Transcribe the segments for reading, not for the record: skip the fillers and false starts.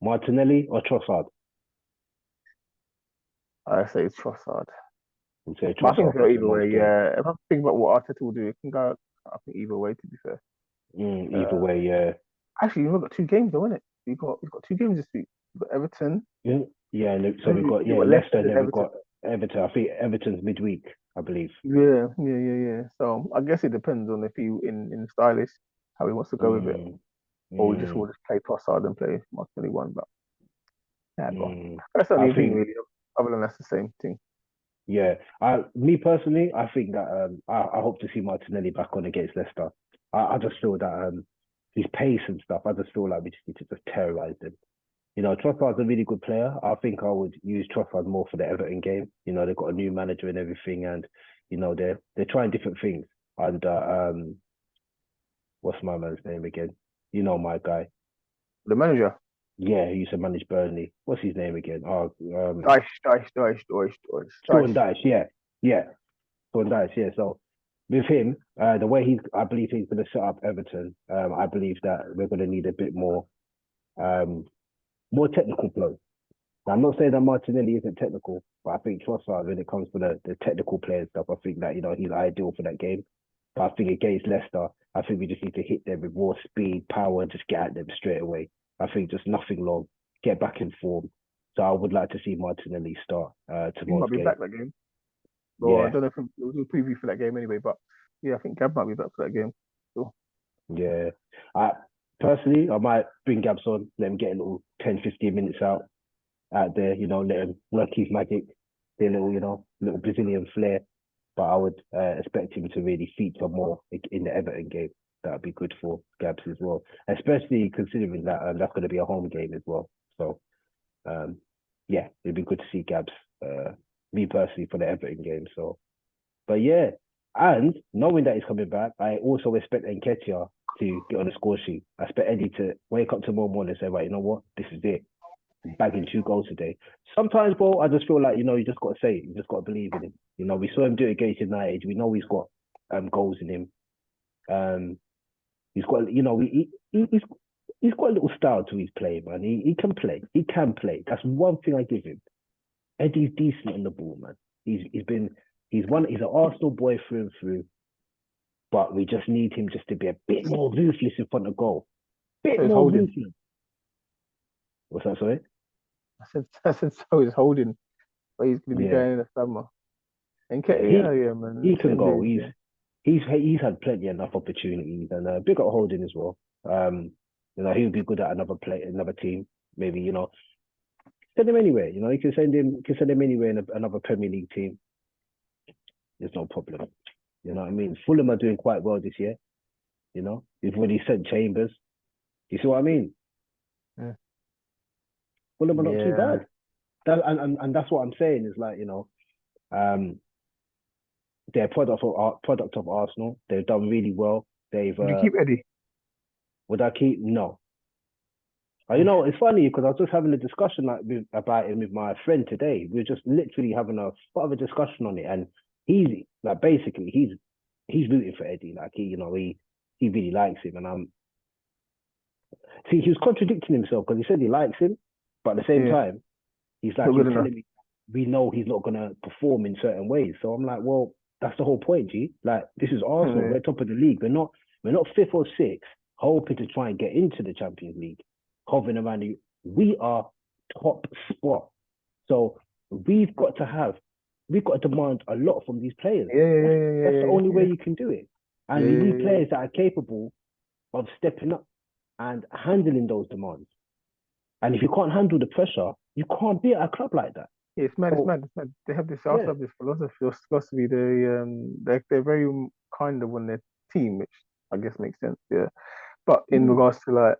Martinelli or Trossard? I say it's Trossard. You say But I think Trossard it's go for either most way. games. Yeah, if I think about what Arteta will do, it can go. I think either way. To be fair. Either Uh, way, yeah. Actually, you've got two games though, isn't it? You've got two games this week. You've got Everton. Yeah, yeah. So we've got You've got Leicester, Leicester and and then we've Everton. got Everton. I think Everton's midweek, I believe. Yeah. So I guess it depends on if you in stylish how he wants to go with it, Mm, or we just mm, will just play Trossard and play Martinelli one. But yeah, go on. mm. That's the I only thing think, really. Other than that's the same thing. yeah. Me personally, I think that I hope to see Martinelli back on against Leicester. I just feel that his pace and stuff. I just feel like we just need to just terrorize them. Trossard's a really good player. I think I would use Trossard more for the Everton game. They've got a new manager and everything, and they're trying different things. And what's my man's name again? My guy. The manager, Yeah, he used to manage Burnley. What's his name again? Oh, Sean Dyche. Dyche. Yeah, yeah, Sean Dyche. Yeah. So with him, the way I believe he's going to set up Everton. I believe that we're going to need a bit um, more technical play. Now, I'm not saying that Martinelli isn't technical, but I think Trossard, when it comes to the technical player stuff, I think that he's ideal for that game. But I think against Leicester, I think we just need to hit them with more speed, power, and just get at them straight away. I think just nothing long, get back in form. So I would like to see Martinelli start He tomorrow's might be game. back that game. Well, I Yeah, don't know if we'll do a preview for that game anyway. But yeah, I think Gab might be back for that game. So yeah. I personally, I might bring Gabs on, let him get a little 10, 15 minutes out there, let him work his magic, their little, little Brazilian flair. But I would expect him to really feature more in the Everton game. That would be good for Gabs as well, especially considering that that's going to be a home game as well. So, um, yeah, it'd be good to see Gabs, me personally, for the Everton game. So, but yeah, and knowing that he's coming back, I also expect Nketiah to get on the score sheet. I expect Eddie to wake up tomorrow morning and say, right, you know what, this is it, bagging 2 goals today. Sometimes, bro, I just feel like, you just got to say it. You just got to believe in him. We saw him do it against United. We know he's got goals in him. Um, he's got, he's got a little style to his play, man. He can play. He can play. That's one thing I give him. Eddie's decent on the ball, man. He's an Arsenal boy through and through, but we just need him just to be a bit more ruthless in front of goal. so Bit he's more holding. ruthless. What's that, sorry? I said so he's holding, but he's going to be Yeah. going in the summer. And Yeah, yeah, man. he can Same go. days, He's yeah. he's had plenty enough opportunities, and big up Holding as well. He would be good at another team. Maybe send him anywhere. You can send him anywhere in another Premier League team. There's no problem. You know what I mean? Fulham are doing quite well this year. We've already sent Chambers. You see what I mean? Yeah. Fulham are not too Yeah. bad. And that's what I'm saying is like um, they're product of Arsenal. They've done really well. They've Would you keep Eddie? would I keep? No. Mm. It's funny because I was just having a discussion about it with my friend today. We were just literally having a part of a discussion on it, and he's like basically he's rooting for Eddie. Like he really likes him, and he was contradicting himself because he said he likes him, but at the same Yeah. time he's Not good enough. telling me we know he's not gonna perform in certain ways. So I'm like, well, that's the whole point, G. Like this is Arsenal. Yeah. We're top of the league. We're not fifth or sixth, hoping to try and get into the Champions League, hovering around the. We are top spot. So we've got to have, we've got to demand a lot from these players. Yeah. Yeah. That's Yeah. Yeah. that's the Yeah. only way Yeah. you can do it. Yeah. And you need Yeah. Yeah. players that are capable of stepping up and handling those demands. And if you can't handle the pressure, you can't be at a club like that. Yeah, it's mad. It's So mad. It's mad. They have this. They also yeah, have this philosophy. They're very kind of on their team, which I guess makes sense. Yeah. But in mm, regards to like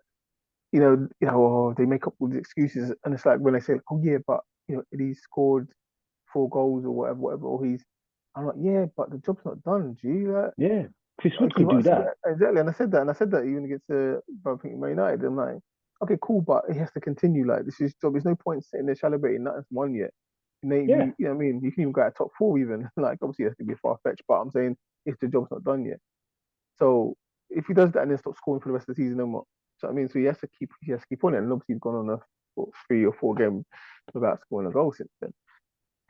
oh, they make up all these excuses, and it's like when they say, "Oh yeah, but he scored 4 goals or whatever," or he's, I'm like, yeah, but the job's not done, G. yeah. Chris Like Wood could do that. exactly, and I said that even against I think Man United. I'm like, okay, cool, but he has to continue. Like this is his job. There's no point sitting there celebrating nothing's won yet. Yeah, Maybe what I mean, you can even go at top four even. Like obviously, it has to be far fetched, but I'm saying if the job's not done yet. So if he does that and then stops scoring for the rest of the season, then what? So I mean, so he has to keep on it, and obviously he's gone on a what, 3 or 4 games without scoring a goal since then.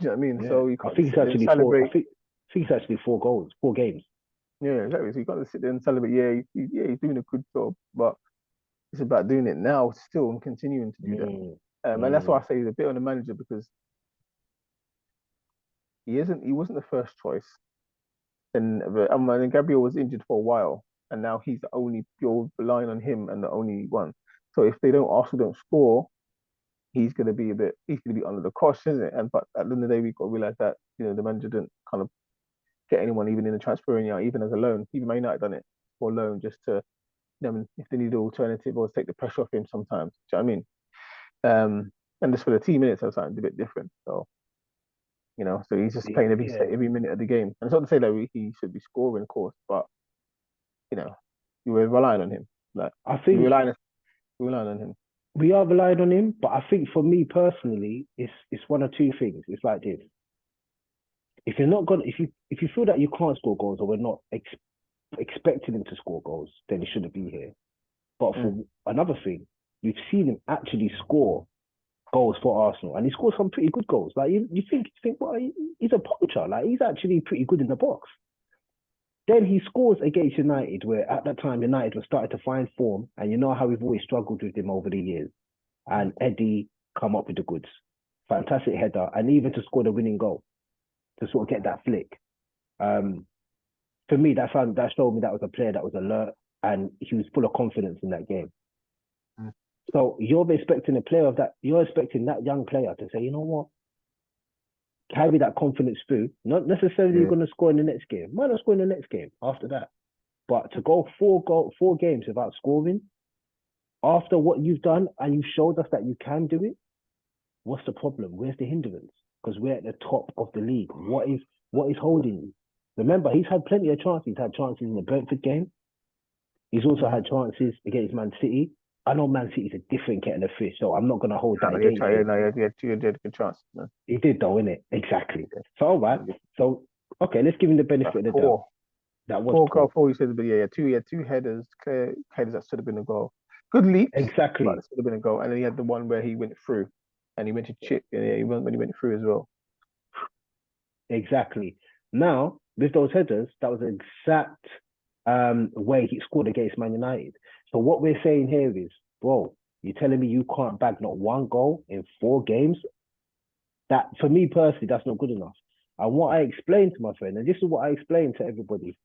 Do you know what I mean? Yeah, So you I can't think just it's sit there and actually four. celebrate. I think it's actually 4 goals, 4 games. Yeah, exactly. So you can't just sit there and celebrate. Yeah, he's doing a good job, but it's about doing it now still and continuing to do that. Mm, And that's why I mm, say he's a bit on the manager because he wasn't the first choice. And and Gabriel was injured for a while, and now he's the only you're relying on him and the only one. So if they don't Arsenal don't score, he's gonna be under the cosh, isn't it? And but at the end of the day, we've got to realize that the manager didn't kind of get anyone even in the transfer, even as a loan. Even Man United done it for a loan just to if they need an alternative or take the pressure off him sometimes. Do you know what I mean? And just for the team minutes, that's something a bit different. So so he's just playing yeah, every minute of the game. And it's not to say that he should be scoring, of course, but you know, you were relying on him. Like I we think relying we relying on him. we are relying on him, but I think for me personally, it's one or two things. It's like this: if you're not gonna, if you feel that you can't score goals or we're not expecting him to score goals, then he shouldn't be here. But Mm, for another thing, we've seen him actually score goals for Arsenal, and he scored some pretty good goals. Like you think, well, he's a poacher. Like he's actually pretty good in the box. Then he scores against United, where at that time United was starting to find form, and you know how we've always struggled with him over the years. And Eddie come up with the goods, fantastic header, and even to score the winning goal to sort of get that flick. Um, for me, that showed me that was a player that was alert and he was full of confidence in that game. mm, So you're expecting a player of that. You're expecting that young player to say, you know what, carry that confidence through. Not necessarily you're yeah, going to score in the next game. Might not score in the next game after that. But to go 4 games without scoring after what you've done and you've showed us that you can do it, what's the problem? Where's the hindrance? Because we're at the top of the league. What is holding you? Remember, he's had plenty of chances. He's had chances in the Brentford game. He's also mm. had chances against Man City. I know Man City's a different kettle of fish, so I'm not going to hold that Trying to get against try, him. no, you had a good chance, man. He did, though, innit? Exactly. Yeah, So, all right. So, okay, let's give him the benefit of the doubt. poor, That was poor goal, poor. poor. You said, but he had two headers, clear headers that should have been a goal. Good leaps, but Exactly. it should have been a goal. And then he had the one where he went through, and he went to chip. Yeah, he went when he went through as well. Exactly. Now, with those headers, that was the exact way he scored against Man United. So what we're saying here is, bro, you're telling me you can't bag not one goal in 4 games? That, for me personally, that's not good enough. And what I explained to my friend, and this is what I explained to everybody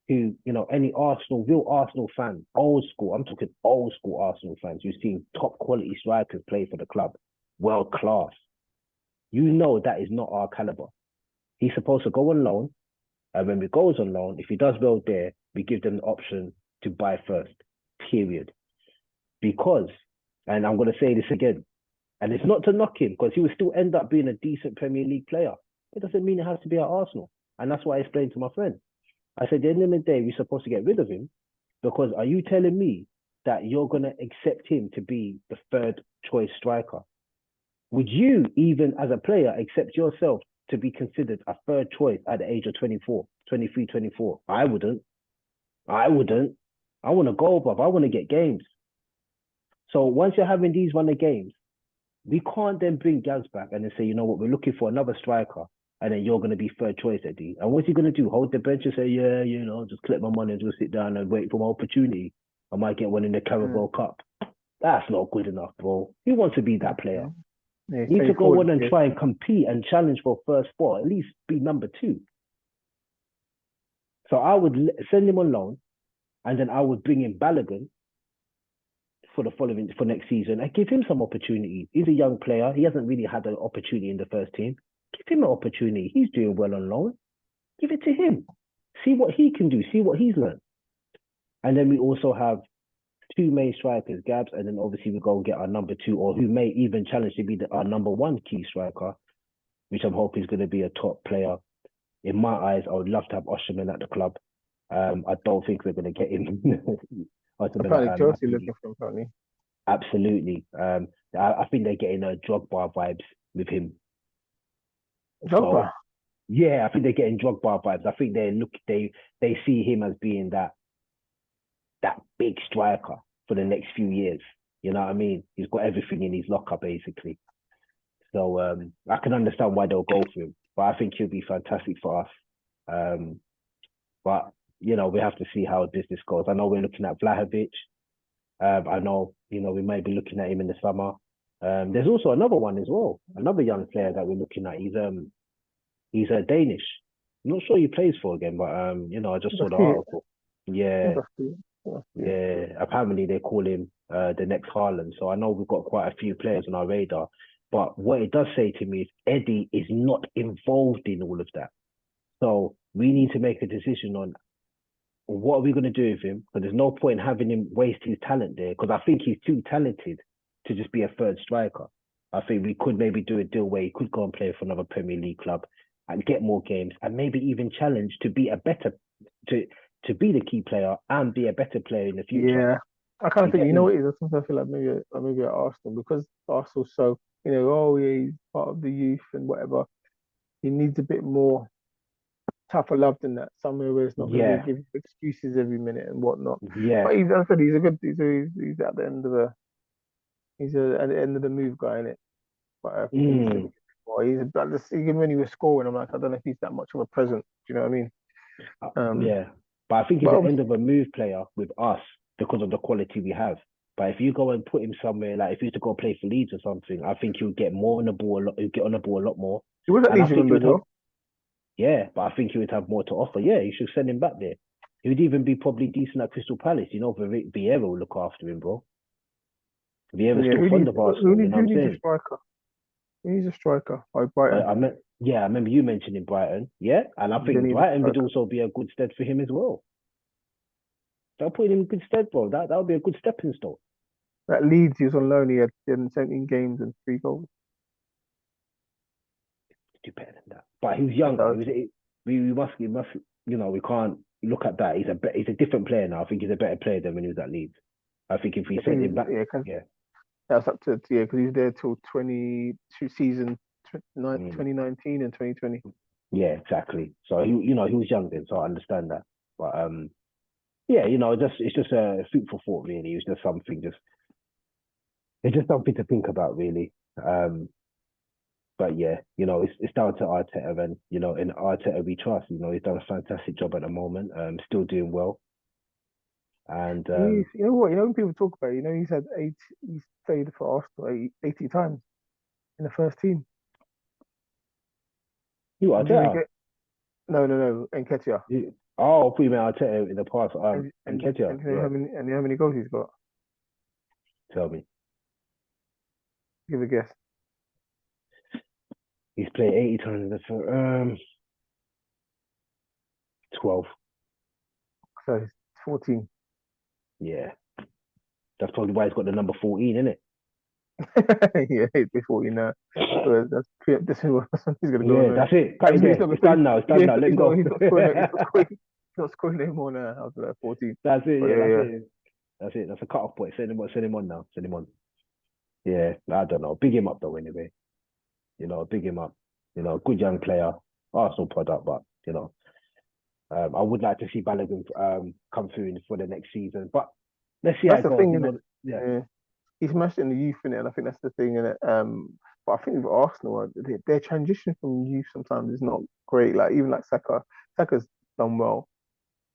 who, any real Arsenal fan, old school, I'm talking old school Arsenal fans who've seen top quality strikers play for the club, world class. You know that is not our caliber. He's supposed to go on loan. And when he goes on loan, if he does well there, we give them the option to buy first, period. Because, and I'm going to say this again, and it's not to knock him, because he will still end up being a decent Premier League player. It doesn't mean it has to be at Arsenal. And that's what I explained to my friend. I said, at the end of the day, we're supposed to get rid of him, because are you telling me that you're going to accept him to be the third choice striker? Would you, even as a player, accept yourself to be considered a third choice at the age of 24, 23, 24? I wouldn't. I wouldn't. I want to go above. I want to get games. So once you're having these run of games, we can't then bring Gaz back and then say, you know what, we're looking for another striker. And then you're going to be third choice, Eddie. And what's he going to do? Hold the bench and say, yeah, just collect my money and just sit down and wait for my opportunity. I might get one in the Mm, Carabao Cup. That's not good enough, bro. Who wants to be that player? mm. Yeah, Need to go 24. on and Yeah, try and compete and challenge for first spot, at least be number 2. So I would send him on loan, and then I would bring in Balogun for next season and give him some opportunity. He's a young player. He hasn't really had an opportunity in the first team. Give him an opportunity. He's doing well on loan. Give it to him. See what he can do. See what he's learned. And then we also have 2 main strikers, Gabs, and then obviously we go and get our number 2, or who may even challenge to be our number 1 key striker, which I'm hoping is going to be a top player. In my eyes, I would love to have Osherman at the club. I don't think we're going to get him. Osherman apparently at Man Chelsea City. looking for him. Apparently, Absolutely. I think they're getting Drogba vibes with him. So Drogba. yeah, I think they're getting Drogba vibes. I think they see him as being that big striker for the next few years. You know what I mean? He's got everything in his locker basically. So I can understand why they'll go for him, but I think he'll be fantastic for us. Um, but we have to see how business goes. I know we're looking at Vlahovic. I know we might be looking at him in the summer. There's also another one as well, another young player that we're looking at. He's a Danish. I'm not sure he plays for again, but I just saw That's the it. article. Yeah, That's it. That's it. yeah. Apparently they call him the next Haaland. So I know we've got quite a few players on our radar. But what it does say to me is Eddie is not involved in all of that. So we need to make a decision on what are we going to do with him? Because there's no point in having him waste his talent there. Because I think he's too talented to just be a third striker. I think we could maybe do a deal where he could go and play for another Premier League club and get more games and maybe even challenge to be a better to be the key player and be a better player in the future. Yeah. I kind of You think, get you know me? what it is? Sometimes I feel like maybe at Arsenal, because Arsenal so, oh yeah, he's part of the youth and whatever. He needs a bit more tougher love than that. Somewhere where it's not going to be Yeah, giving excuses every minute and whatnot. yeah. But he's, as I said, he's a good. He's at the end of the. At the end of the move guy, in it. But I think he needs to be Mm. more. He's like this, even when he was scoring, I'm like, I don't know if he's that much of a presence. Do you know what I mean? Um, Yeah. But I think he's but an end obviously, of a move player with us because of the quality we have. But if you go and put him somewhere, like if he used to go play for Leeds or something, I think he'll get more on the ball. He'll get on the ball a lot more, he was at and I Leeds, think he remember would as have. well. Yeah, but I think he would have more to offer. Yeah, you should send him back there. He would even be probably decent at Crystal Palace. Vieira will look after him, bro. Vieira's Yeah, still fond of Arsenal. You know who what I'm needs a saying? striker? Who needs a striker? Like Brighton. I remember you mentioning Brighton. Yeah, and I They think need a Brighton would striker. also be a good stead for him as well. They'll put him in good stead, bro. That would be a good stepping stone. At Leeds, he was on loan. He had 17 games and 3 goals. Do better than that. But he was He younger. does. We must, we can't look at that. He's a different player now. I think he's a better player than when he was at Leeds. I think if we I sent think him back, yeah, yeah, that's up to yeah, because he's there till 22 season mm, 2019 and 2020. yeah, exactly. So he was young then, so I understand that. But yeah, it's just a food for thought, really. It's just something to think about, really. Um, but yeah, it's down to Arteta, and in Arteta we trust. He's done a fantastic job at the moment. Still doing well, and You know what? You know when people talk about it, he's played for Arsenal 80 times in the first team. you And do you know Arteta. get no Nketiah. Oh, I thought you meant Arteta in the past. And Ketia, And you know yeah. how many goals he's got? Tell me, Give a guess. he's played 80 times in the first, 12. So he's 14. Yeah, that's probably why he's got the number 14, isn't it? Yeah, he's 14 now. So this is what he's gonna go on Yeah, loan. that's it. Cut And it he's there. not It's he's, done now. It's done yeah, now. Let him go. he's not scoring anymore now after that 14. That's it. But Yeah, yeah, that's yeah. it. That's it. That's a cut off point. Send him on now. Send him on. Yeah, I don't know. Big him up though. Anyway, big him up. Good young player, Arsenal product, but I would like to see Balogun come through for the next season. But let's see how That's it the goes. thing, isn't it? Yeah. Yeah. He smashed it in the youth in it, and I think that's the thing in it. But I think with Arsenal, their transition from youth sometimes is not great. Like even like Saka's done well,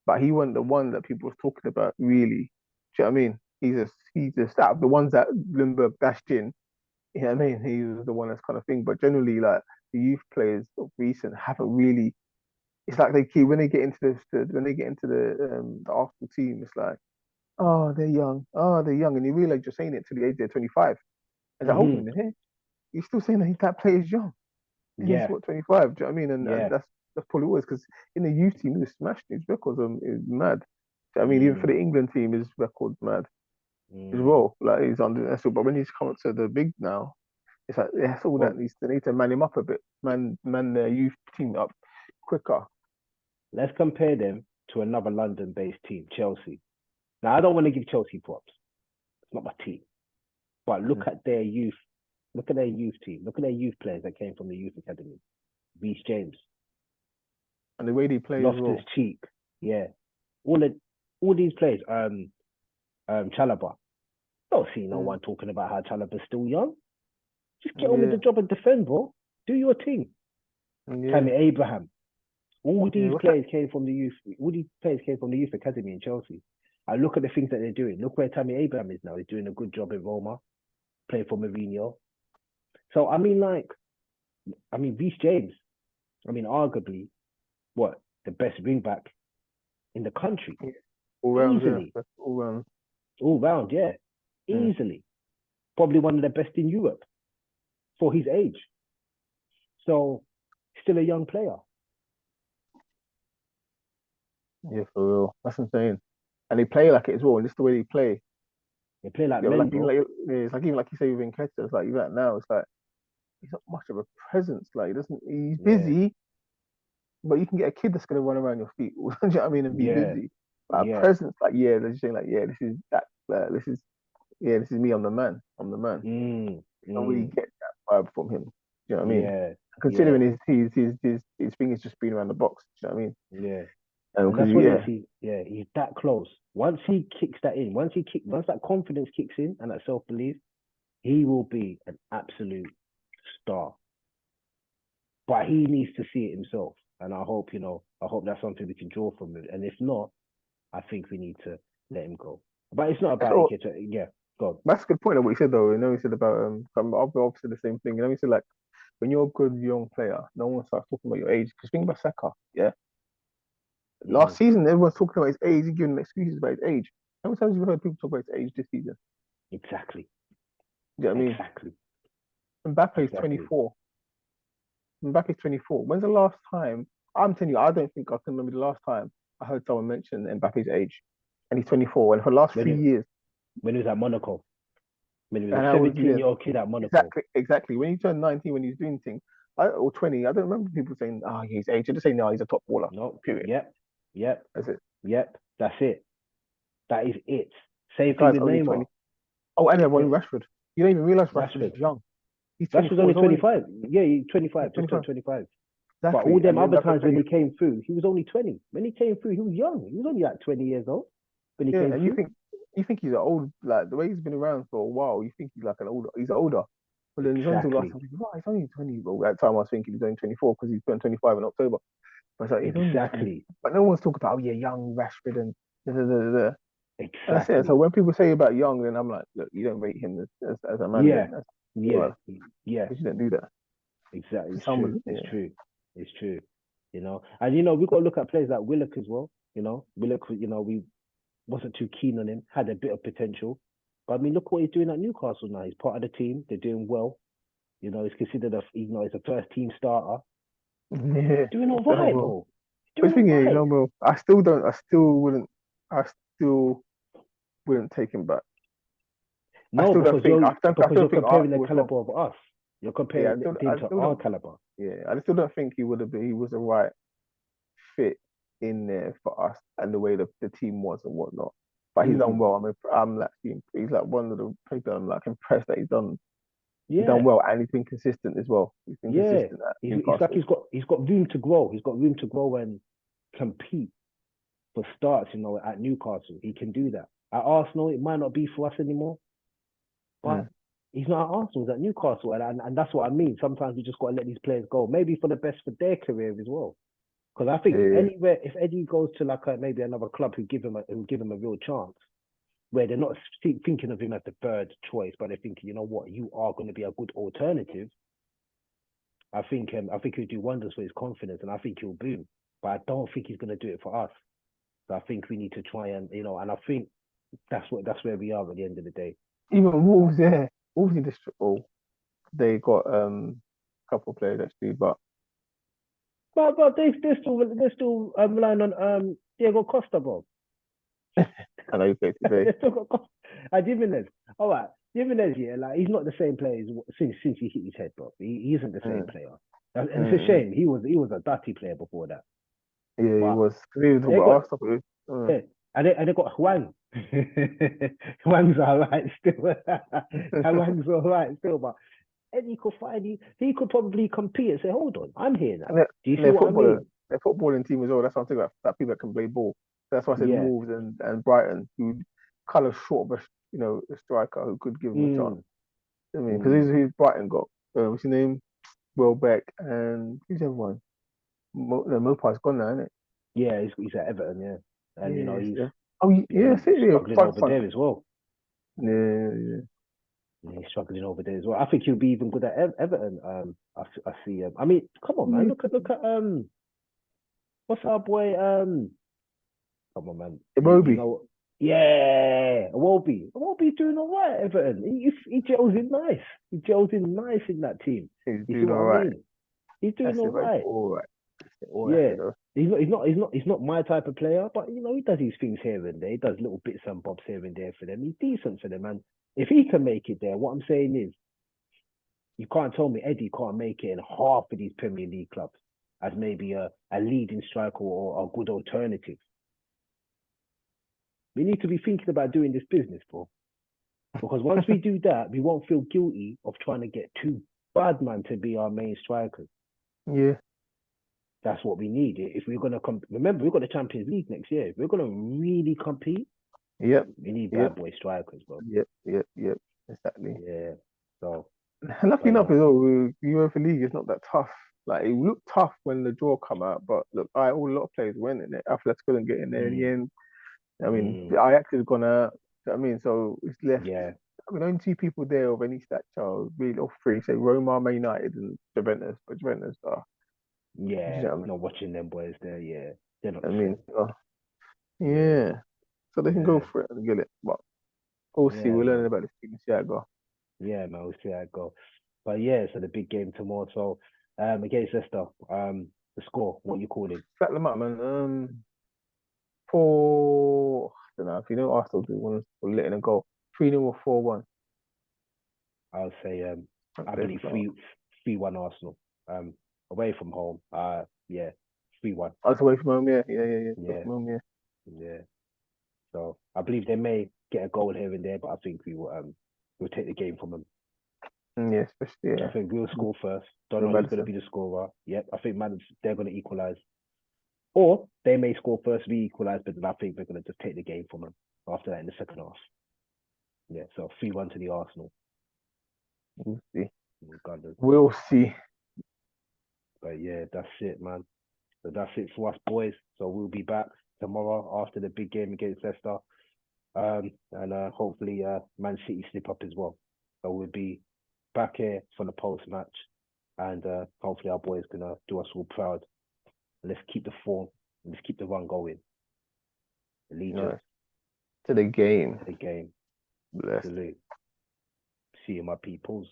but he wasn't the one that people was talking about really. Do you know what I mean? He's just out of the ones that Limburg dashed in. You know what I mean? He was the one that's kind of thing. But generally, like the youth players of recent haven't really. It's like they keep when they get into the Arsenal team, it's like, oh, they're young. Oh, they're young. And you realize you're saying it to the age of 25. It's like, hold on a Hmm. minute here. You're still saying that player's young. And he's Yeah. what, 25. Do you know what I mean? And Yeah. that's probably what it was because in the youth team, he was smashing his records. Is mad. Do you know what I mean? Even for Mm, the England team, his record's mad as mm. well. Like he's under so, but when he's come up to the big now, it's like that's all that Well, needs they need to man him up a bit. Man their youth team up quicker. let's compare them to another London-based team, Chelsea. Now, I don't want to give Chelsea props. It's not my team. But look Mm. at their youth. Look at their youth team. Look at their youth players that came from the youth academy. Reece James, And the way they play as Loftus well. Cheek. Yeah. All these players, Chalobah. don't see no Mm, one talking about how Chalobah's still young. Just get on with the yeah, job and defend, bro. Do your thing. yeah, Tammy Abraham. All yeah. these What's that? players came from the youth. All these players came from the youth academy in Chelsea. And look at the things that they're doing. Look where Tammy Abraham is now. He's doing a good job in Roma, playing for Mourinho. So Reece James. Arguably, what the best wing back in the country, Yeah. All round, yeah. easily, That's all round. all round, yeah, Mm, easily. Probably one of the best in Europe for his age. So, still a young player. yeah, for real. That's insane. And they play like it as well. And just the way they play. They play like Yeah, men, like even bro. like yeah, it's like even like you say with Nketiah, it's like even now, it's like he's not much of a presence. Like he doesn't he's Yeah, busy, but you can get a kid that's gonna run around your feet. Do you know what I mean? And be yeah, busy. But a yeah. presence, like yeah, they're just saying like yeah, this is that. This is yeah, this is me. I'm the man. I'm the man. Mm, You don't really mm, get that vibe from him. Do you know what I mean? yeah, yeah, Considering his fingers just being around the box. Do you know what I mean? yeah. And Because that's what it is. yeah, He's that close. Once he kicks that in, once that confidence kicks in and that self belief, he will be an absolute star. But he needs to see it himself. And I hope that's something we can draw from it. And if not, I think we need to let him go. But it's not that's about all. it. Yeah, God. That's a good point of what he said though. You know, he said about I've obviously the same thing. You know, he said like when you're a good young player, no one starts talking about your age. Because think about Saka, yeah. Mm-hmm. Last season, everyone's talking about his age, he's giving excuses about his age. How many times have you heard people talk about his age this season? Exactly. Do you know what I mean? Exactly. Mbappe's Exactly. 24. Mbappe's 24. When's the last time? I'm telling you, I don't think I can remember the last time I heard someone mention Mbappe's age. And he's 24. And for the last When three it years, when he was at Monaco, when he was and a I was, yeah, 17-year-old kid at Monaco. exactly. When he turned 19, when he was doing things, or 20, I don't remember people saying, oh, he's age. I just say, no, he's a top baller. No. Period. Yep. Yep. That's it. Yep. That's it. That is it. The Same thing guy's with only Neymar. 20. Oh, and everyone, Yeah. Rashford. You don't even realize Rashford is Rashford. young. He's Rashford's 24 only as well, isn't 25. Yeah, he's he? 25, He's just turned 25. 25. But all Exactly. them And then other Mbappe's times when he 24. came through, he was only 20. When he came through, he was young. He was only like 20 years old when he Yeah, came and through. you think he's an old like the way he's been around for a while. You think he's like an older. He's older, but then he's only till last Exactly. time. Wow, he's only 20. But at that time, I was thinking he's only 24 because he's turned 25 in October. But it's like he's only 20. Exactly. But no one's talking about oh yeah, young Rashford and da, da, da, da, da. And that's it. So Exactly. when people say about young, then I'm like, look, you don't rate him as a man. Yeah. Then that's Yeah. well, Yeah. because you don't do that. Exactly. So It's true. someone, It's yeah, true. It's true. And we've got to look at players like Willock as well. Willock, we wasn't too keen on him, had a bit of potential. But I mean, look what he's doing at Newcastle now. He's part of the team. They're doing well. He's considered he's a first team starter. yeah. Doing all Oh, right, well. bro. But Doing the all thing is, right. bro, I still don't. I still wouldn't take him back. I No, still don't because think. I because still you're think comparing the Arsenal was wrong. caliber of us. You're Yeah, comparing him I to still our don't. caliber. Yeah, I still don't think he would have been. He was the right fit in there for us and the way the team was and whatnot. But he's done Mm-hmm. well. I'm like he's like one of the people I'm like impressed that he's done Yeah, well and he's been consistent as well. He's been yeah. consistent at It's like Newcastle. he's got room to grow. He's got room to grow and compete for starts. At Newcastle, he can do that. At Arsenal, it might not be for us anymore, but Mm. he's not at Arsenal. He's at Newcastle, and that's what I mean. Sometimes we just got to let these players go, maybe for the best for their career as well. Because I think Yeah, anywhere, if Eddie goes to like maybe another club who give him a real chance, where they're not thinking of him as the third choice, but they're thinking, you know what, you are going to be a good alternative. I think he'll do wonders for his confidence, and I think he'll boom. But I don't think he's going to do it for us. So I think we need to try and I think that's where we are at the end of the day. even Wolves. Yeah, Wolves need this. Oh, they got a couple of players actually, but But they're still relying on Diego Costa, bro. I know you play today. They still got Costa. Jimenez. All right, Jimenez, yeah, like he's not the same player since he hit his head, bro. He isn't the same Mm, player, and it's a mm, shame. He was a dirty player before that, yeah, he but was. Because he was talking they about got Arsenal. yeah, and they got Huang. Huang's all right still. Huang's all right still, but Eddie could find he could probably compete and say, hold on, I'm here and now. they're, Do you and see they're what I footballers. mean? They're footballing team as well. That's what I'm talking about. That people that can play ball. That's why I said Yeah, Wolves and Brighton, who cut us short of a striker who could give him a chance. Mm, I mean, because mm. who's Brighton got? What's his name? Welbeck and who's the other one? No, Mopa's gone now, isn't it? Yeah, he's at Everton, yeah, and Yes, he's yeah. Oh, yeah, I been see it. Yeah, struggling front, over front. there as well. Yeah, yeah. Yeah, he's struggling over there as well. I think he'll be even good at Everton. I see. I mean, come on, man. Yeah. Look at what's our boy? Come on, man. You Iwobi, know, yeah, Iwobi's doing all right at Everton. He gels in nice. He gels in nice in that team. he's You see doing all what I right. mean? He's doing That's it, all right? right. All right. All right, Yeah. you know. He's not my type of player, but he does these things here and there. He does little bits and bobs here and there for them. He's decent for them, and if he can make it there, what I'm saying is, you can't tell me Eddie can't make it in half of these Premier League clubs as maybe a leading striker or a good alternative. We need to be thinking about doing this business, bro. Because once we do that, we won't feel guilty of trying to get two bad man to be our main strikers. Yeah. That's what we need. If we're gonna remember, we've got the Champions League next year. If we're gonna really compete, Yep. we need Yep. bad boy strikers, bro. Yep. Yep. Yep. Exactly. Yeah. So, Lucky but enough, yeah, as well, the Europa League is not that tough. Like it looked tough when the draw come out, but look, a lot of players went in it. Athletic couldn't get in there in the mm, end. I mean, mm, the Ajax has gone out. I mean, so it's left. yeah, I mean, only two people there of any stature, really, or three. Say Roma, Man United, and Juventus. But Juventus are, you yeah. know what Not watching them boys there. Yeah, they're not I the mean? I mean, same. Yeah, yeah. So they can go yeah, for it and get it. But we'll see. yeah, We're learning man. about this team and see how it go. Yeah, man. We'll see how it go. But yeah, so the big game tomorrow. So, against Leicester, the score. What you calling? Back them up, man. For I don't know if you know Arsenal do one for letting it go. 3-0 or 4-1. I'll say I They're believe flat. 3-1 Arsenal. Away from home. Yeah, 3-1. Oh, it's away from home, yeah, yeah, yeah, yeah. Away Yeah, from home, yeah. yeah. So I believe they may get a goal here and there, but I think we'll take the game from them. Yeah, especially I yeah. think we'll score first. Don't With know who's going to Madison. be the scorer. Yep, I think man, they're going to equalize, or they may score first, we equalize, but then I think they're going to just take the game from them after that in the second half. Yeah, so 3-1 to the Arsenal. We'll see. Regardless. We'll see. But yeah, that's it, man. So that's it for us, boys. So we'll be back tomorrow after the big game against Leicester. And hopefully Man City slip up as well. So we'll be back here for the post match. And hopefully our boys can do us all proud. Let's keep the form. Let's keep the run going. Allegiance Nice. To the game. to the game. Bless. Salute. See you, my peoples.